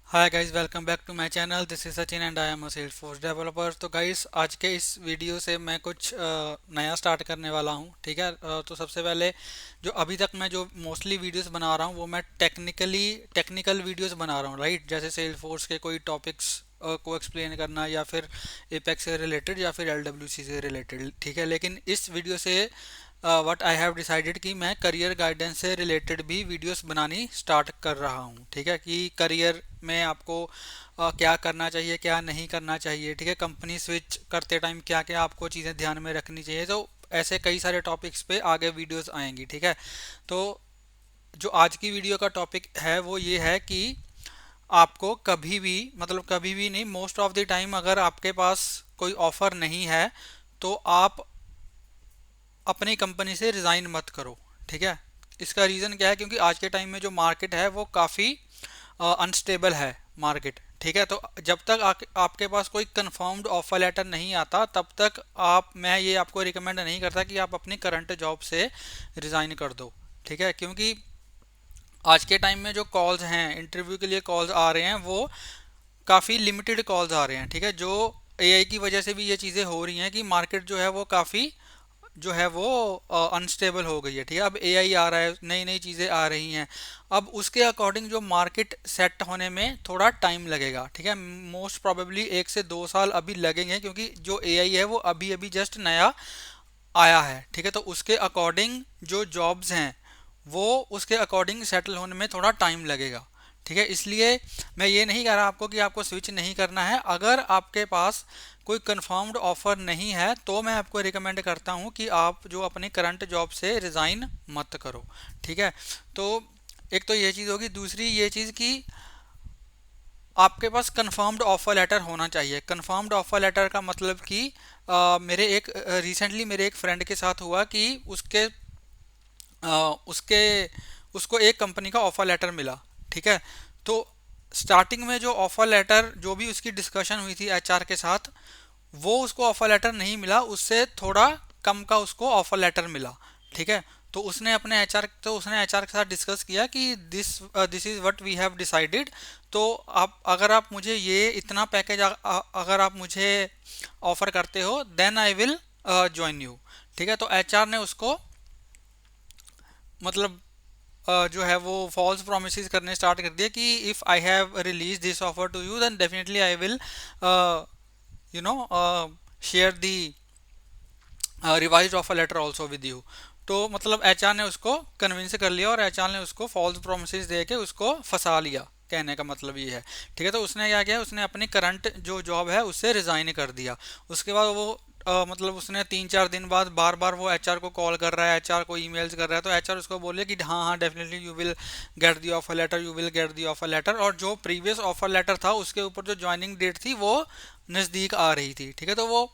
Hi guys, welcome back to my channel. This is Sachin and I am a Salesforce developer. तो guys, आज के इस video से मैं कुछ नया स्टार्ट करने वाला हूं। ठीक है। तो सबसे पहले जो अभी तक मैं जो मोस्टली वीडियोस बना रहा हूं वो मैं टेक्निकल वीडियोस बना रहा हूं, राइट। जैसे सेल्सफोर्स के कोई टॉपिक्स को एक्सप्लेन करना, या फिर एपेक्स से रिलेटेड, या फिर एलडब्ल्यूसी से रिलेटेड। ठीक है। लेकिन इस वीडियो से व्हाट आई हैव डिसाइडेड कि मैं करियर गाइडेंस से रिलेटेड भी वीडियोस बनानी स्टार्ट कर रहा हूँ। ठीक है। कि करियर में आपको क्या करना चाहिए, क्या नहीं करना चाहिए। ठीक है। कंपनी स्विच करते टाइम क्या क्या आपको चीज़ें ध्यान में रखनी चाहिए। तो ऐसे कई सारे टॉपिक्स पे आगे वीडियोस आएंगी। ठीक है। तो जो आज की वीडियो का टॉपिक है वो ये है कि आपको कभी भी, मतलब कभी भी नहीं, मोस्ट ऑफ द टाइम अगर आपके पास कोई ऑफर नहीं है तो आप अपनी कंपनी से रिज़ाइन मत करो। ठीक है। इसका रीज़न क्या है? क्योंकि आज के टाइम में जो मार्केट है वो काफ़ी अनस्टेबल है मार्केट। ठीक है। तो जब तक आपके पास कोई कंफर्म्ड ऑफर लेटर नहीं आता तब तक मैं ये आपको रिकमेंड नहीं करता कि आप अपनी करंट जॉब से रिज़ाइन कर दो। ठीक है। क्योंकि आज के टाइम में जो कॉल्स हैं, इंटरव्यू के लिए कॉल्स आ रहे हैं, वो काफ़ी लिमिटेड कॉल्स आ रहे हैं। ठीक है। जो एआई की वजह से भी ये चीज़ें हो रही हैं कि मार्केट जो है वो काफ़ी जो है वो अनस्टेबल हो गई है। ठीक है। अब एआई आ रहा है, नई नई चीज़ें आ रही हैं। अब उसके अकॉर्डिंग जो मार्केट सेट होने में थोड़ा टाइम लगेगा। ठीक है। मोस्ट प्रोबेबली 1 से 2 साल अभी लगेंगे, क्योंकि जो एआई है वो अभी अभी जस्ट नया आया है। ठीक है। तो उसके अकॉर्डिंग जो जॉब्स हैं वो उसके अकॉर्डिंग सेटल होने में थोड़ा टाइम लगेगा। ठीक है। इसलिए मैं ये नहीं कह रहा आपको कि आपको स्विच नहीं करना है। अगर आपके पास कोई कंफर्म्ड ऑफर नहीं है तो मैं आपको रिकमेंड करता हूँ कि आप जो अपनी करंट जॉब से रिज़ाइन मत करो। ठीक है। तो एक तो ये चीज़ होगी। दूसरी ये चीज़ कि आपके पास कंफर्म्ड ऑफर लेटर होना चाहिए। कंफर्म्ड ऑफर लेटर का मतलब कि मेरे एक रिसेंटली मेरे एक फ्रेंड के साथ हुआ कि उसके उसको एक कंपनी का ऑफर लेटर मिला। ठीक है। तो स्टार्टिंग में जो ऑफर लेटर, जो भी उसकी डिस्कशन हुई थी एचआर के साथ, वो उसको ऑफर लेटर नहीं मिला, उससे थोड़ा कम का उसको ऑफर लेटर मिला। ठीक है। तो उसने एचआर के साथ डिस्कस किया कि this is what we have decided. तो आप, अगर आप मुझे ये इतना पैकेज अगर आप मुझे ऑफर करते हो then I will join you. ठीक है। तो एचआर ने उसको, मतलब जो है वो फॉल्स प्रोमिस करने स्टार्ट कर दिया कि if I have release this offer to you then definitely I will you know share the revised offer letter also with you. तो मतलब एचआर ने उसको कन्विंस कर लिया और एचआर ने उसको फॉल्स प्रोमिस दे के उसको फंसा लिया। कहने का मतलब ये है। ठीक है। तो उसने क्या किया, उसने अपनी करंट जो जॉब है उससे रिजाइन कर दिया। उसके बाद वो मतलब उसने 3-4 दिन बाद बार बार वो एचआर को कॉल कर रहा है, एचआर को ईमेल्स कर रहा है। तो एचआर उसको बोले कि हाँ हाँ, definitely you will get the offer letter, you will get the offer letter. और जो प्रीवियस ऑफर लेटर था उसके ऊपर जो ज्वाइनिंग डेट थी वो नज़दीक आ रही थी। ठीक है। तो वो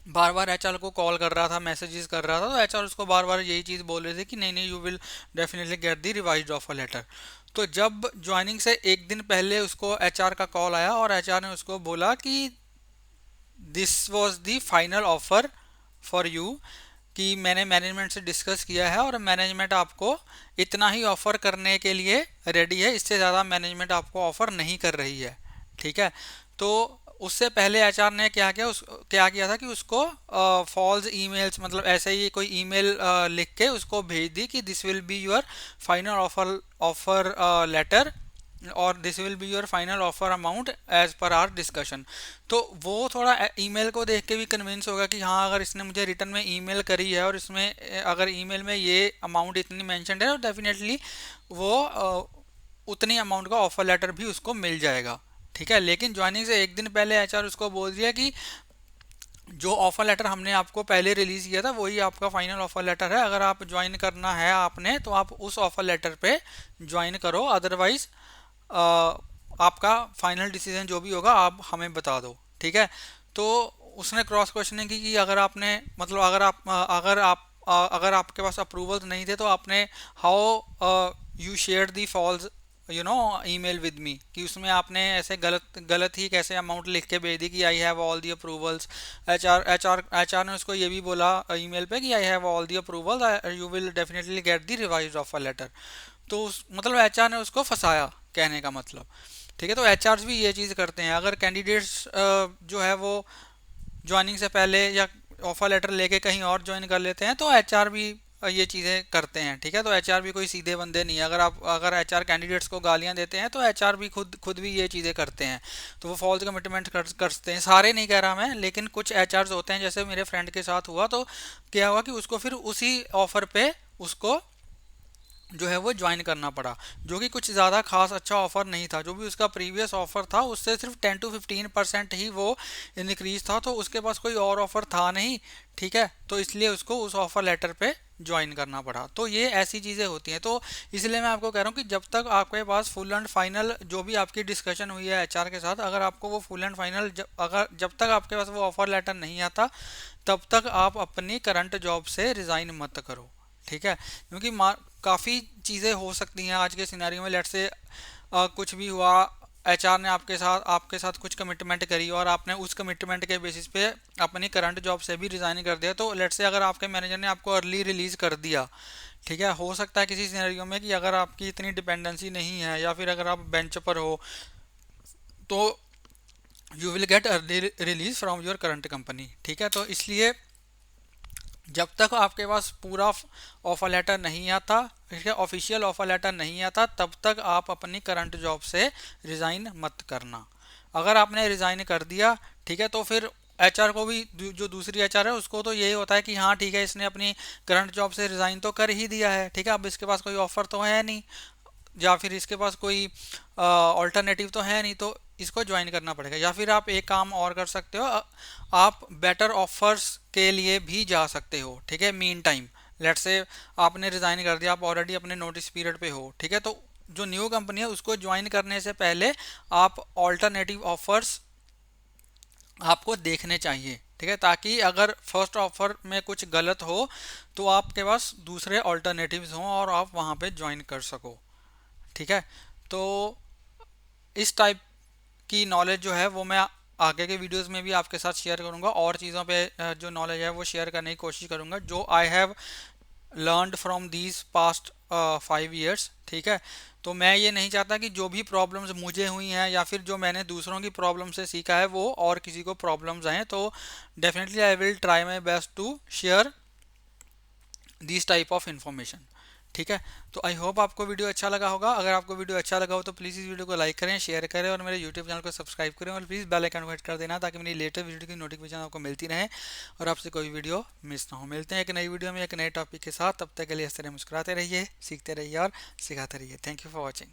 बार बार एचआर को कॉल कर रहा था, मैसेजेस कर रहा था। तो एचआर उसको बार बार यही चीज़ बोल रहे थे कि नहीं नहीं, you will definitely get the revised offer letter. तो जब ज्वाइनिंग से एक दिन पहले उसको एचआर का कॉल आया और एचआर ने उसको बोला कि this was the final offer for you, कि मैंने मैनेजमेंट से डिस्कस किया है और मैनेजमेंट आपको इतना ही ऑफर करने के लिए रेडी है, इससे ज़्यादा मैनेजमेंट आपको ऑफर नहीं कर रही है। ठीक है। तो उससे पहले एचआर ने क्या किया था कि उसको फॉल्स ईमेल्स, मतलब ऐसे ही कोई ईमेल लिख के उसको भेज दी कि this will be your final offer offer letter, और this will be your final offer amount as per our discussion. तो वो थोड़ा ईमेल को देख के भी कन्विंस होगा कि हाँ, अगर इसने मुझे रिटर्न में ईमेल करी है और इसमें अगर ईमेल में ये अमाउंट इतनी मेंशन्ड है तो डेफिनेटली वो उतनी अमाउंट का ऑफर लेटर भी उसको मिल जाएगा। ठीक है। लेकिन ज्वाइनिंग से एक दिन पहले एचआर उसको बोल दिया कि जो ऑफर लेटर हमने आपको पहले रिलीज किया था वही आपका फाइनल ऑफर लेटर है। अगर आप ज्वाइन करना है आपने तो आप उस ऑफर लेटर पे ज्वाइन करो, अदरवाइज आपका फाइनल डिसीजन जो भी होगा आप हमें बता दो। ठीक है। तो उसने क्रॉस क्वेश्चनिंग की कि अगर आपने, मतलब अगर आपके पास अप्रूवल्स नहीं थे तो आपने how you share the false email with me, कि उसमें आपने ऐसे गलत गलत ही कैसे अमाउंट लिख के भेज दी कि I have all the approvals. HR ने उसको ये भी बोला ईमेल पे कि I have all the approvals, you will definitely get the revised offer letter. तो मतलब एचआर ने उसको फंसाया, कहने का मतलब। ठीक है। तो एचआर भी ये चीज़ करते हैं, अगर कैंडिडेट्स जो है वो ज्वाइनिंग से पहले या ऑफर लेटर लेके कहीं और ज्वाइन कर लेते हैं तो एचआर भी ये चीज़ें करते हैं। ठीक है। तो एचआर भी कोई सीधे बंदे नहीं है, अगर एचआर कैंडिडेट्स को गालियां देते हैं तो एचआर भी खुद भी ये चीज़ें करते हैं। तो वो फॉल्स कमिटमेंट करते हैं, सारे नहीं कह रहा मैं, लेकिन कुछ एचआर्स होते हैं, जैसे मेरे फ्रेंड के साथ हुआ। तो क्या हुआ कि उसको फिर उसी ऑफर पे उसको जो है वो ज्वाइन करना पड़ा, जो कि कुछ ज़्यादा खास अच्छा ऑफर नहीं था। जो भी उसका प्रीवियस ऑफर था उससे सिर्फ 10 to 15% ही वो इंक्रीज था, तो उसके पास कोई और ऑफर था नहीं। ठीक है। तो इसलिए उसको उस ऑफर लेटर पे ज्वाइन करना पड़ा। तो ये ऐसी चीज़ें होती हैं। तो इसलिए मैं आपको कह रहा हूँ कि जब तक आपके पास फुल एंड फाइनल जो भी आपकी डिस्कशन हुई है एचआर के साथ, अगर आपको वो फुल एंड फाइनल जब तक आपके पास वो ऑफर लेटर नहीं आता, तब तक आप अपनी करंट जॉब से रिज़ाइन मत करो। ठीक है। क्योंकि काफ़ी चीज़ें हो सकती हैं आज के सिनेरियो में। लेट से कुछ भी हुआ, एचआर ने आपके साथ कुछ कमिटमेंट करी और आपने उस कमिटमेंट के बेसिस पे अपनी करंट जॉब से भी रिज़ाइन कर दिया। तो लेट से अगर आपके मैनेजर ने आपको अर्ली रिलीज़ कर दिया, ठीक है, हो सकता है किसी सिनेरियो में कि अगर आपकी इतनी डिपेंडेंसी नहीं है या फिर अगर आप बेंच पर हो, तो you will gate early release from your current company. ठीक है। तो इसलिए जब तक आपके पास पूरा ऑफर लेटर नहीं आता, ठीक है, ऑफिशियल ऑफर लेटर नहीं आता, तब तक आप अपनी करंट जॉब से रिज़ाइन मत करना। अगर आपने रिज़ाइन कर दिया, ठीक है, तो फिर एचआर को भी, जो दूसरी एचआर है उसको तो यही होता है कि हाँ ठीक है, इसने अपनी करंट जॉब से रिज़ाइन तो कर ही दिया है। ठीक है। अब इसके पास कोई ऑफर तो है नहीं, या फिर इसके पास कोई ऑल्टरनेटिव तो है नहीं, तो इसको ज्वाइन करना पड़ेगा। या फिर आप एक काम और कर सकते हो, आप बेटर ऑफर्स के लिए भी जा सकते हो। ठीक है। मीन टाइम, लेट से आपने रिजाइन कर दिया, आप ऑलरेडी अपने नोटिस पीरियड पे हो। ठीक है। तो जो न्यू कंपनी है उसको ज्वाइन करने से पहले आप ऑल्टरनेटिव ऑफर्स आपको देखने चाहिए। ठीक है। ताकि अगर फर्स्ट ऑफर में कुछ गलत हो तो आपके पास दूसरे ऑल्टरनेटिव्स हों और आप वहाँ पे ज्वाइन कर सको। ठीक है। तो इस टाइप की नॉलेज जो है वो मैं आगे के वीडियोस में भी आपके साथ शेयर करूंगा, और चीज़ों पे जो नॉलेज है वो शेयर करने की कोशिश करूंगा जो I have learned from these past 5 years। ठीक है। तो मैं ये नहीं चाहता कि जो भी प्रॉब्लम्स मुझे हुई हैं या फिर जो मैंने दूसरों की प्रॉब्लम से सीखा है वो और किसी को प्रॉब्लम्स आए। तो definitely I will try my best to share this type of information. ठीक है। तो आई होप आपको वीडियो अच्छा लगा होगा। अगर आपको वीडियो अच्छा लगा हो तो प्लीज़ इस वीडियो को लाइक करें, शेयर करें और मेरे यूट्यूब चैनल को सब्सक्राइब करें, और प्लीज़ बेल आइकन को हिट कर देना ताकि मेरी लेटेस्ट वीडियो की नोटिफिकेशन आपको मिलती रहे और आपसे कोई वीडियो मिस ना हो। मिलते हैं एक नई वीडियो में एक नए टॉपिक के साथ। तब तक के लिए इस तरह मुस्कुराते रहिए, सीखते रहिए और सिखाते रहिए। Thank you for watching.